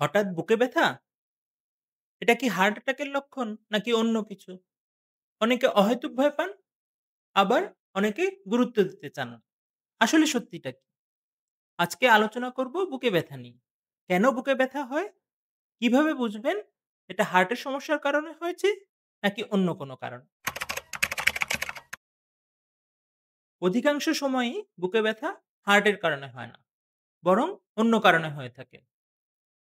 হঠাৎ বুকে ব্যথা? এটা কি হার্ট অ্যাটাকের লক্ষণ নাকি অন্য কিছু? অনেকে অহেতুক ভয় পান, আবার অনেকে গুরুত্ব দিতে চান না। আসলে সত্যিটা কি? আজকে আলোচনা করব বুকে ব্যথা নিয়ে। কেন বুকে ব্যথা হয়? কিভাবে বুঝবেন এটা হার্টের সমস্যার কারণে হয়েছে নাকি অন্য কোনো কারণ? অধিকাংশ সময়ই বুকে ব্যথা হার্টের কারণে হয় না, বরং অন্য কারণে হয়ে থাকে।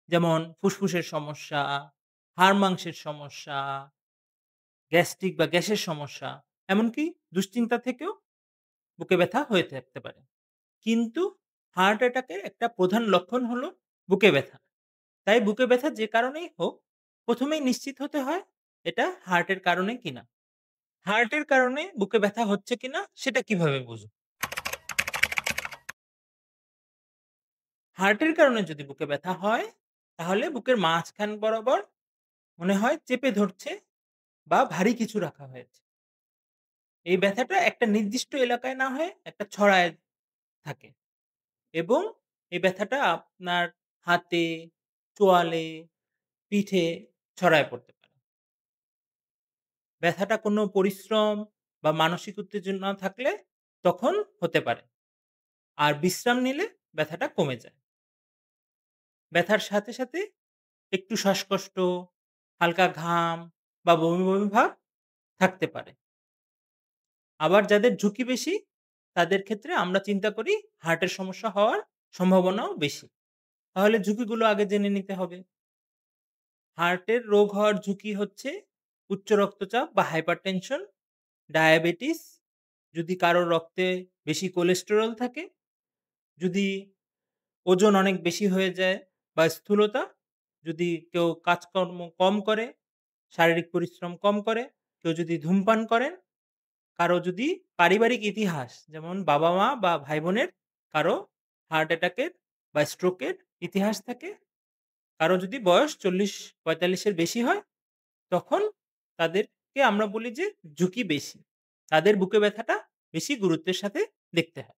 যেমন ফুসফুসের সমস্যা, হাড় মাংসের সমস্যা, গ্যাস্ট্রিক বা গ্যাসের সমস্যা, এমনকি দুশ্চিন্তা থেকেও বুকে ব্যথা হয়ে থাকতে পারে। কিন্তু হার্ট অ্যাটাকের একটা প্রধান লক্ষণ হলো বুকে ব্যথা। তাই বুকে ব্যথা যে কারণেই হোক, ১ম এই নিশ্চিত হতে হয় এটা হার্টের কারণে কিনা। হার্টের কারণে বুকে ব্যথা হচ্ছে কিনা সেটা কিভাবে বুঝব? হার্টের কারণে যদি বুকে ব্যথা হয়, তাহলে বুকের মাঝখান বরাবর মনে হয় চেপে ধরছে বা ভারী কিছু রাখা হয়েছে। এই ব্যথাটা একটা নির্দিষ্ট এলাকায় না হয়ে একটা ছড়ায় থাকে এবং এই ব্যথাটা আপনার হাতে, চোয়ালে, পিঠে ছড়ায় পড়তে পারে। ব্যথাটা কোনো পরিশ্রম বা মানসিক উত্তেজনা থাকলে তখন হতে পারে। আর বিশ্রাম নিলে ব্যথাটা কমে যায়। ব্যথার সাথে, সাথে একটু শ্বাসকষ্ট, হালকা ঘাম বা বমি, বমি ভাব থাকতে পারে। আবার যাদের ঝুঁকি বেশি, তাদের ক্ষেত্রে আমরা চিন্তা করি হার্টের সমস্যা হওয়ার সম্ভাবনাও বেশি। তাহলে ঝুঁকিগুলো আগে জেনে নিতে হবে। হার্টের রোগ হওয়ার ঝুঁকি হচ্ছে উচ্চ রক্তচাপ বা হাইপারটেনশন, ডায়াবেটিস, যদি কারো রক্তে বেশি কোলেস্টেরল থাকে, যদি ওজন অনেক বেশি হয়ে যায় বা স্থূলতা, যদি কেউ কাজকর্ম কম করে, শারীরিক পরিশ্রম কম করে, কেউ যদি ধূমপান করেন, কারো যদি পারিবারিক ইতিহাস যেমন বাবা-মা বা ভাই-বোনের কারো হার্ট অ্যাটাকের বা স্ট্রোকের ইতিহাস থাকে, কারো যদি বয়স ৪০-৪৫ এর বেশি হয়, তখন তাদেরকে আমরা বলি যে ঝুঁকি বেশি। তাদের বুকে ব্যথাটা বেশি গুরুত্বের সাথে দেখতে হয়।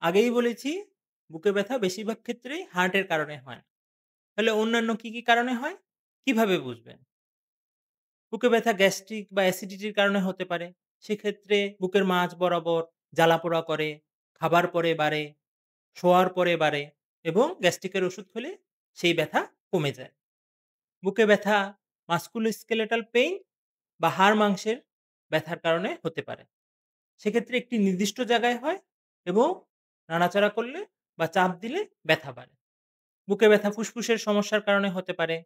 আগেই বলেছি বুকে ব্যথা বেশিরভাগ ক্ষেত্রেই হার্টের কারণে হয় না। তাহলে অন্যান্য কি, কি কারণে হয়? কিভাবে বুঝবেন? বুকে ব্যথা গ্যাস্ট্রিক বা অ্যাসিডিটির কারণে হতে পারে। সেক্ষেত্রে বুকের মাঝ বরাবর জ্বালা-পোড়া করে, খাবার পরে বাড়ে, শোয়ার পরে বাড়ে এবং গ্যাস্ট্রিকের ওষুধ খেলে সেই ব্যথা কমে যায়। বুকে ব্যথা মাস্কুলোস্কেলেটাল পেইন বা হাড় মাংসের ব্যথার কারণে হতে পারে। সেক্ষেত্রে একটি নির্দিষ্ট জায়গায় হয় এবং নাড়াচাড়া করলে বা চাপ দিলে ব্যথা বাড়ে। বুকে ব্যথা ফুসফুসের সমস্যার কারণে হতে পারে।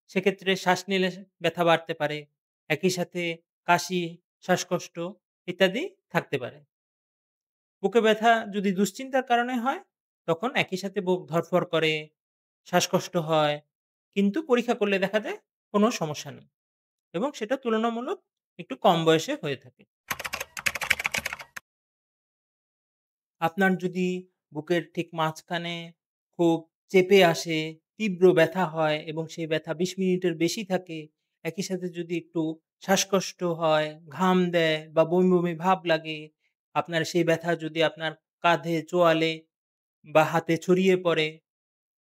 সেক্ষেত্রে শ্বাস নিলে ব্যথা বাড়তে পারে। একই সাথে কাশি, শ্বাসকষ্ট ইত্যাদি থাকতে পারে। বুকে ব্যথা যদি দুশ্চিন্তার কারণে হয়, তখন একই সাথে বুক ধড়ফড় করে, শ্বাসকষ্ট হয়। কিন্তু পরীক্ষা করলে দেখা যায় কোনো সমস্যা নেই এবং সেটা তুলনামূলক একটু কম বয়সে হয়ে থাকে। আপনার যদি বুকের ঠিক মাঝখানে খুব চেপে আসে, তীব্র ব্যথা হয় এবং সেই ব্যথা ২০ মিনিটের বেশি থাকে, একই সাথে যদি একটু শ্বাসকষ্ট হয়, ঘাম দেয় বা বমি, বমি ভাব লাগে, আপনার সেই ব্যথা যদি আপনার কাঁধে, চোয়ালে বা হাতে ছড়িয়ে পড়ে,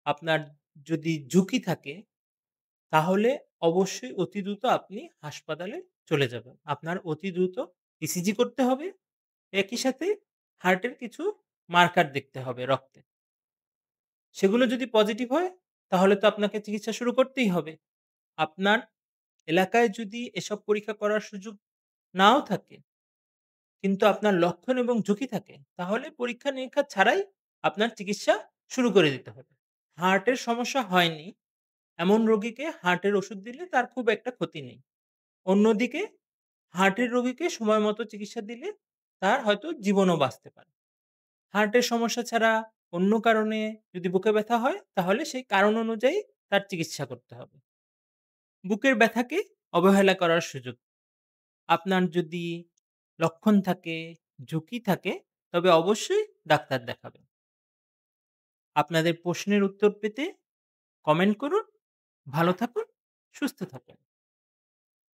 আপনার যদি ঝুঁকি থাকে, তাহলে অবশ্যই অতি দ্রুত আপনি হাসপাতালে চলে যাবেন। আপনার অতি দ্রুত ইসিজি করতে হবে। একই সাথে হার্টের কিছু মার্কার দেখতে হবে রক্তে। সেগুলো যদি পজিটিভ হয়, তাহলে তো আপনাকে চিকিৎসা শুরু করতেই হবে। আপনার এলাকায় যদি এসব পরীক্ষা করার সুযোগ নাও থাকে, কিন্তু আপনার লক্ষণ এবং ঝুঁকি থাকে, তাহলে পরীক্ষা-নিরীক্ষা ছাড়াই আপনার চিকিৎসা শুরু করে দিতে হবে। হার্টের সমস্যা হয়নি, এমন রোগীকে হার্টের ওষুধ দিলে তার খুব একটা ক্ষতি নেই। অন্যদিকে হার্টের রোগীকে সময় মতো চিকিৎসা দিলে তার হয়তো জীবনও বাঁচতে পারে। হার্টের সমস্যা ছাড়া অন্য কারণে যদি বুকে ব্যথা হয়, তাহলে সেই কারণ অনুযায়ী তার চিকিৎসা করতে হবে। বুকের ব্যথাকে অবহেলা করার সুযোগ। আপনার যদি লক্ষণ থাকে, ঝুঁকি থাকে, তবে অবশ্যই ডাক্তার দেখাবেন। আপনাদের প্রশ্নের উত্তর পেতে কমেন্ট করুন। ভালো থাকুন, সুস্থ থাকুন।